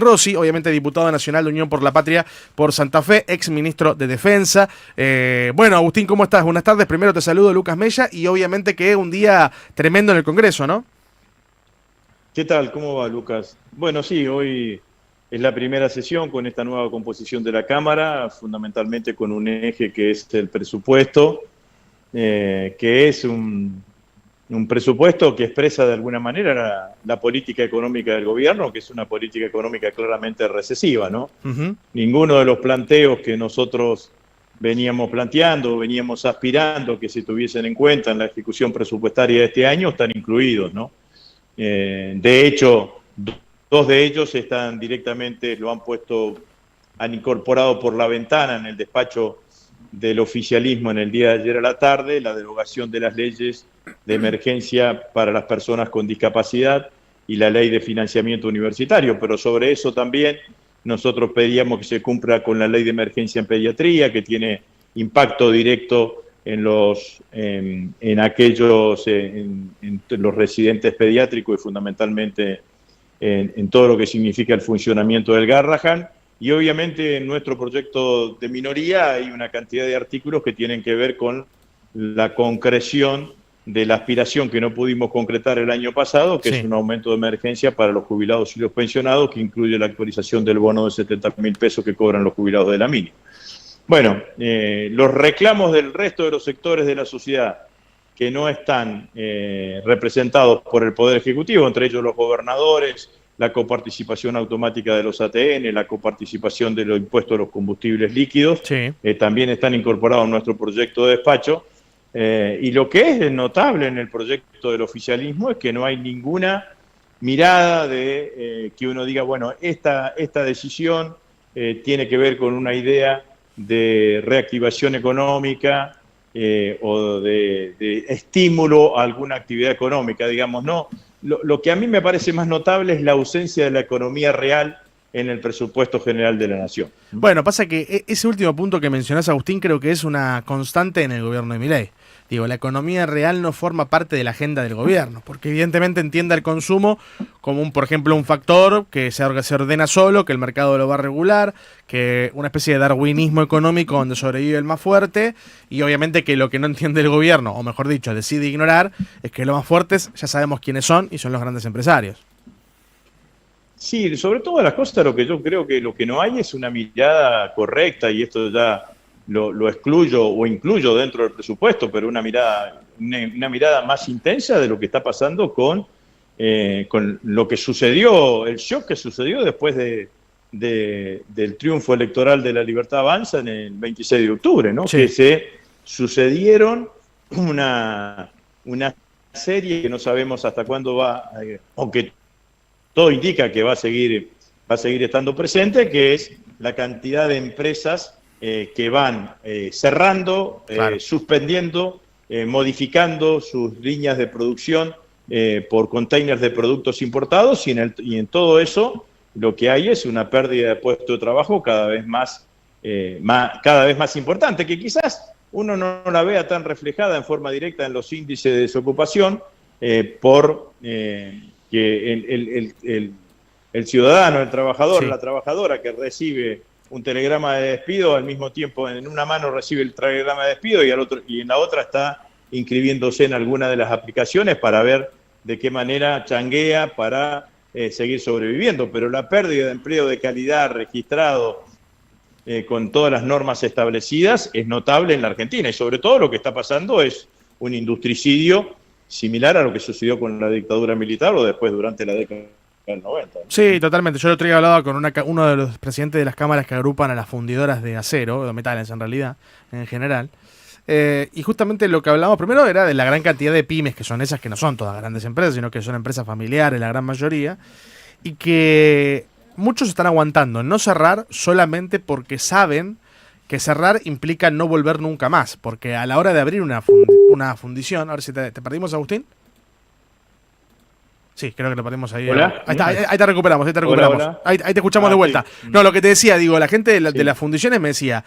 Rossi, obviamente diputado nacional de Unión por la Patria por Santa Fe, ex ministro de Defensa. Bueno, Agustín, ¿cómo estás? Buenas tardes. Primero te saludo, Lucas Mella, y obviamente que un día tremendo en el Congreso, ¿no? ¿Qué tal? ¿Cómo va, Lucas? Bueno, sí, hoy es la primera sesión con esta nueva composición de la Cámara, fundamentalmente con un eje que es el presupuesto, que es un presupuesto que expresa de alguna manera la política económica del gobierno, que es una política económica claramente recesiva, ¿no? Ujú. Ninguno de los planteos que nosotros veníamos planteando, veníamos aspirando que se tuviesen en cuenta en la ejecución presupuestaria de este año están incluidos, ¿no? De hecho, dos de ellos están directamente, lo han puesto, han incorporado por la ventana en el despacho del oficialismo en el día de ayer a la tarde, la derogación de las leyes de emergencia para las personas con discapacidad y la ley de financiamiento universitario, pero sobre eso también nosotros pedíamos que se cumpla con la ley de emergencia en pediatría, que tiene impacto directo en los residentes pediátricos y fundamentalmente en todo lo que significa el funcionamiento del Garrahan. Y obviamente en nuestro proyecto de minoría hay una cantidad de artículos que tienen que ver con la concreción de la aspiración que no pudimos concretar el año pasado, que es Sí. un aumento de emergencia para los jubilados y los pensionados, que incluye la actualización del bono de 70.000 pesos que cobran los jubilados de la mínima. Bueno, los reclamos del resto de los sectores de la sociedad que no están representados por el Poder Ejecutivo, entre ellos los gobernadores, la coparticipación automática de los ATN, la coparticipación de los impuestos a los combustibles líquidos, Sí. también están incorporados en nuestro proyecto de despacho. Y lo que es notable en el proyecto del oficialismo es que no hay ninguna mirada de que uno diga, bueno, esta decisión tiene que ver con una idea de reactivación económica o de estímulo a alguna actividad económica, digamos, no. Lo que a mí me parece más notable es la ausencia de la economía real en el presupuesto general de la Nación. Bueno, pasa que ese último punto que mencionás, Agustín, creo que es una constante en el gobierno de Milei. Digo, la economía real no forma parte de la agenda del gobierno, porque evidentemente entiende el consumo como, por ejemplo, un factor que se ordena solo, que el mercado lo va a regular, que una especie de darwinismo económico donde sobrevive el más fuerte, y obviamente que lo que no entiende el gobierno, o mejor dicho, decide ignorar, es que los más fuertes ya sabemos quiénes son y son los grandes empresarios. Sí, sobre todas las cosas, lo que yo creo que lo que no hay es una mirada correcta, y esto ya lo excluyo o incluyo dentro del presupuesto, pero una mirada más intensa de lo que está pasando con lo que sucedió, el shock que sucedió después del triunfo electoral de La Libertad Avanza en el 26 de octubre, ¿no? Sí. Que se sucedieron una serie que no sabemos hasta cuándo va, aunque todo indica que va a seguir estando presente, que es la cantidad de empresas que van cerrando, Claro. suspendiendo, modificando sus líneas de producción por containers de productos importados, y en todo eso lo que hay es una pérdida de puestos de trabajo cada vez más importante, que quizás uno no la vea tan reflejada en forma directa en los índices de desocupación, que el ciudadano, el trabajador, Sí. la trabajadora que recibe un telegrama de despido, al mismo tiempo en una mano recibe el telegrama de despido y en la otra está inscribiéndose en alguna de las aplicaciones para ver de qué manera changuea para seguir sobreviviendo. Pero la pérdida de empleo de calidad registrado con todas las normas establecidas es notable en la Argentina, y sobre todo lo que está pasando es un industricidio similar a lo que sucedió con la dictadura militar o después durante la década del 90. Sí, totalmente. Yo el otro día hablaba con uno de los presidentes de las cámaras que agrupan a las fundidoras de acero, de metales en realidad, en general. Y justamente lo que hablábamos primero era de la gran cantidad de pymes, que son esas que no son todas grandes empresas, sino que son empresas familiares, la gran mayoría, y que muchos están aguantando no cerrar solamente porque saben que cerrar implica no volver nunca más, porque a la hora de abrir una fundición, a ver si te perdimos, Agustín. Sí, creo que lo ponemos ahí. Hola. Ahí te recuperamos, ahí te recuperamos. Hola, hola. Ahí te escuchamos de vuelta. Sí. No, lo que te decía, digo, la gente de Sí. las fundiciones me decía,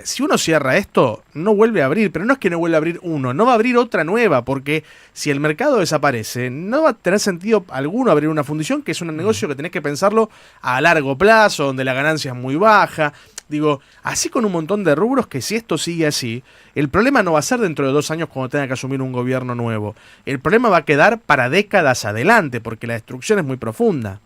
si uno cierra esto, no vuelve a abrir, pero no es que no vuelva a abrir uno, no va a abrir otra nueva, porque si el mercado desaparece, no va a tener sentido alguno abrir una fundición, que es un negocio que tenés que pensarlo a largo plazo, donde la ganancia es muy baja. Digo, así con un montón de rubros que si esto sigue así, el problema no va a ser dentro de 2 años cuando tenga que asumir un gobierno nuevo. El problema va a quedar para décadas adelante, porque la destrucción es muy profunda.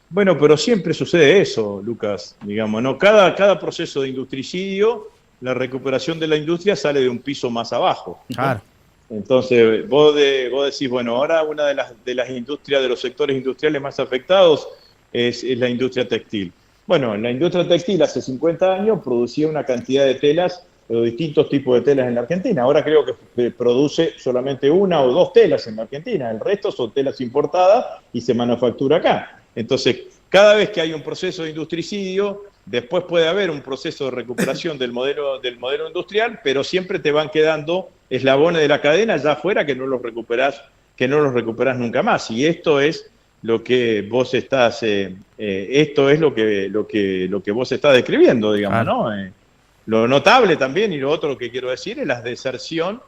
Bueno, pero siempre sucede eso, Lucas, digamos, ¿no? Cada proceso de industricidio, la recuperación de la industria sale de un piso más abajo. Claro. Entonces, vos decís, bueno, ahora una de las industrias, de los sectores industriales más afectados es la industria textil. Bueno, la industria textil hace 50 años producía una cantidad de telas, o distintos tipos de telas en la Argentina. Ahora creo que produce solamente 1 o 2 telas en la Argentina. El resto son telas importadas y se manufactura acá. Entonces, cada vez que hay un proceso de industricidio, después puede haber un proceso de recuperación del modelo industrial, pero siempre te van quedando eslabones de la cadena allá afuera que no los recuperás nunca más. Y esto es lo que vos estás, esto es lo que vos estás describiendo, digamos, Claro. ¿no? Lo notable también, y lo otro que quiero decir, es la deserción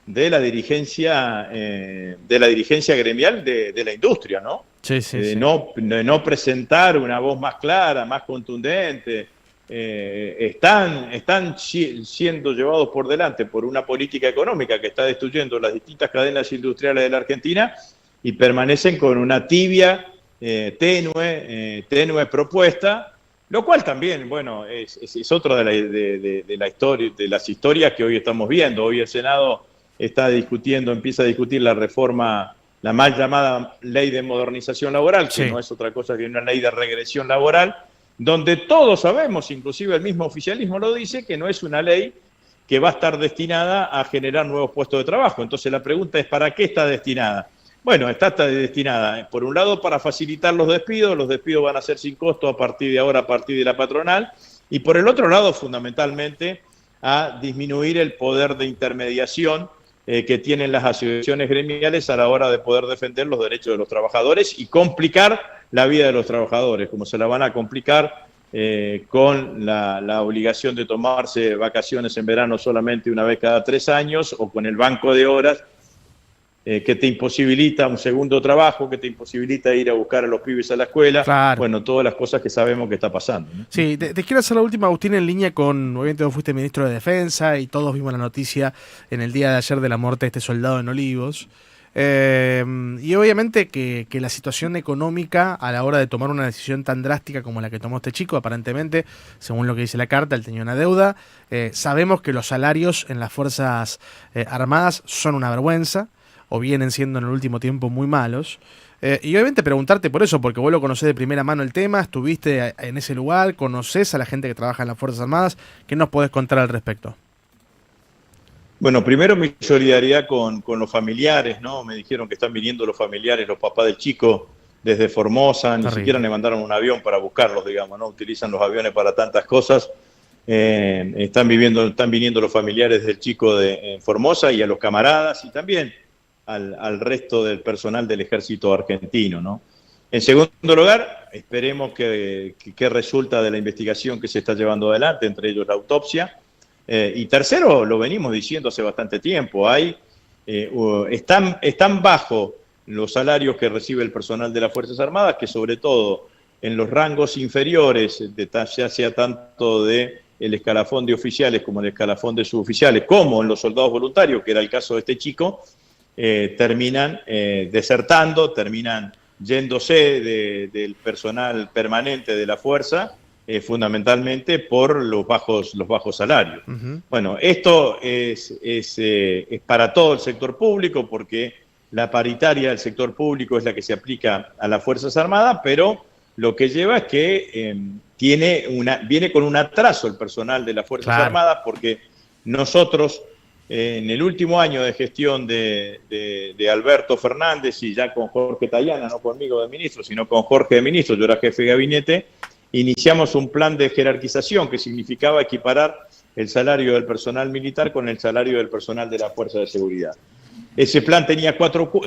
de la dirigencia gremial de la industria, ¿no? Sí, sí, sí. No presentar una voz más clara, más contundente. Están siendo llevados por delante por una política económica que está destruyendo las distintas cadenas industriales de la Argentina y permanecen con una tibia, tenue propuesta, lo cual también, bueno, es otra de las historias que hoy estamos viendo. Hoy el Senado empieza a discutir la reforma, la mal llamada ley de modernización laboral, que Sí. no es otra cosa que una ley de regresión laboral, donde todos sabemos, inclusive el mismo oficialismo lo dice, que no es una ley que va a estar destinada a generar nuevos puestos de trabajo. Entonces la pregunta es, ¿para qué está destinada? Bueno, está destinada, por un lado, para facilitar los despidos van a ser sin costo a partir de ahora, a partir de la patronal, y por el otro lado, fundamentalmente, a disminuir el poder de intermediación que tienen las asociaciones gremiales a la hora de poder defender los derechos de los trabajadores y complicar la vida de los trabajadores, como se la van a complicar con la obligación de tomarse vacaciones en verano solamente una vez cada 3 años, o con el banco de horas que te imposibilita un segundo trabajo, que te imposibilita ir a buscar a los pibes a la escuela. Claro. Bueno, todas las cosas que sabemos que está pasando, ¿no? Sí, te quiero hacer la última, Agustín, en línea con, obviamente vos fuiste ministro de Defensa y todos vimos la noticia en el día de ayer de la muerte de este soldado en Olivos. Y obviamente que la situación económica a la hora de tomar una decisión tan drástica como la que tomó este chico, aparentemente, según lo que dice la carta, él tenía una deuda. Sabemos que los salarios en las Fuerzas Armadas son una vergüenza, o vienen siendo en el último tiempo muy malos. Y obviamente preguntarte por eso, porque vos lo conocés de primera mano el tema, estuviste en ese lugar, conocés a la gente que trabaja en las Fuerzas Armadas. ¿Qué nos podés contar al respecto? Bueno, primero mi solidaridad con los familiares, ¿no? Me dijeron que están viniendo los familiares, los papás del chico, desde Formosa, ni Terrible. siquiera le mandaron un avión para buscarlos, digamos, ¿no? Utilizan los aviones para tantas cosas. Están viniendo los familiares del chico en Formosa y a los camaradas y también al resto del personal del ejército argentino, ¿no? En segundo lugar, esperemos que resulta de la investigación que se está llevando adelante, entre ellos la autopsia. Y tercero, lo venimos diciendo hace bastante tiempo, están bajo los salarios que recibe el personal de las Fuerzas Armadas, que sobre todo en los rangos inferiores, ya sea tanto del escalafón de oficiales como el escalafón de suboficiales, como en los soldados voluntarios, que era el caso de este chico, terminan desertando, terminan yéndose del personal permanente de la fuerza, fundamentalmente por los bajos salarios. Uh-huh. Bueno, esto es para todo el sector público, porque la paritaria del sector público es la que se aplica a las Fuerzas Armadas, pero lo que lleva es que viene con un atraso el personal de las Fuerzas Claro. Armadas, porque nosotros, en el último año de gestión de Alberto Fernández, y ya con Jorge Tayana, no conmigo de ministro, sino con Jorge de ministro, yo era jefe de gabinete, iniciamos un plan de jerarquización que significaba equiparar el salario del personal militar con el salario del personal de la Fuerza de Seguridad. Ese plan tenía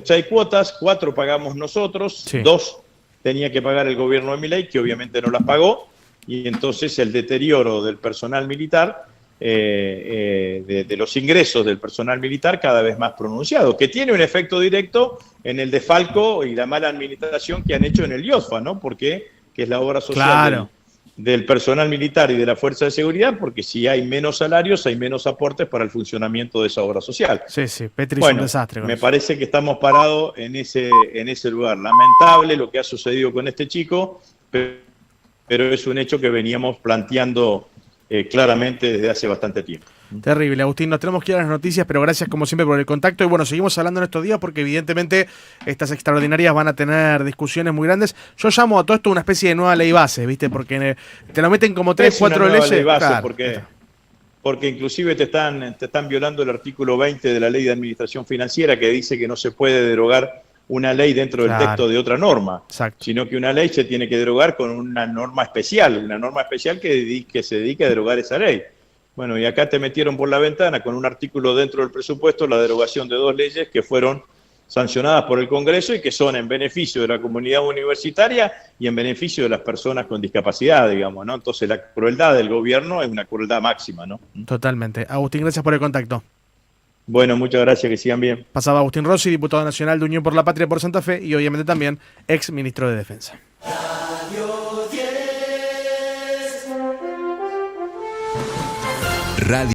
6 cuotas, 4 pagamos nosotros, Sí. 2 tenía que pagar el gobierno de Milei, que obviamente no las pagó, y entonces el deterioro del personal militar, de los ingresos del personal militar cada vez más pronunciado, que tiene un efecto directo en el desfalco y la mala administración que han hecho en el IOSFA, ¿no? Porque que es la obra social Claro. del personal militar y de la fuerza de seguridad, porque si hay menos salarios, hay menos aportes para el funcionamiento de esa obra social. Sí, Petri es un Bueno, desastre con me eso. parece que estamos parados en ese lugar. Lamentable lo que ha sucedido con este chico, pero es un hecho que veníamos planteando claramente desde hace bastante tiempo. Terrible, Agustín. Nos tenemos que ir a las noticias, pero gracias como siempre por el contacto. Y bueno, seguimos hablando en estos días porque evidentemente estas extraordinarias van a tener discusiones muy grandes. Yo llamo a todo esto una especie de nueva ley base, ¿viste? Porque te lo meten como 3, 4 leyes. Ley base, Claro. porque inclusive te están violando el artículo 20 de la Ley de Administración Financiera, que dice que no se puede derogar una ley dentro del texto de otra norma, Exacto. sino que una ley se tiene que derogar con una norma especial que se dedique a derogar esa ley. Bueno, y acá te metieron por la ventana con un artículo dentro del presupuesto la derogación de 2 leyes que fueron sancionadas por el Congreso y que son en beneficio de la comunidad universitaria y en beneficio de las personas con discapacidad, digamos, ¿no? Entonces la crueldad del gobierno es una crueldad máxima, ¿no? Totalmente. Agustín, gracias por el contacto. Bueno, muchas gracias, que sigan bien. Pasaba Agustín Rossi, diputado nacional de Unión por la Patria por Santa Fe y obviamente también ex ministro de Defensa. Radio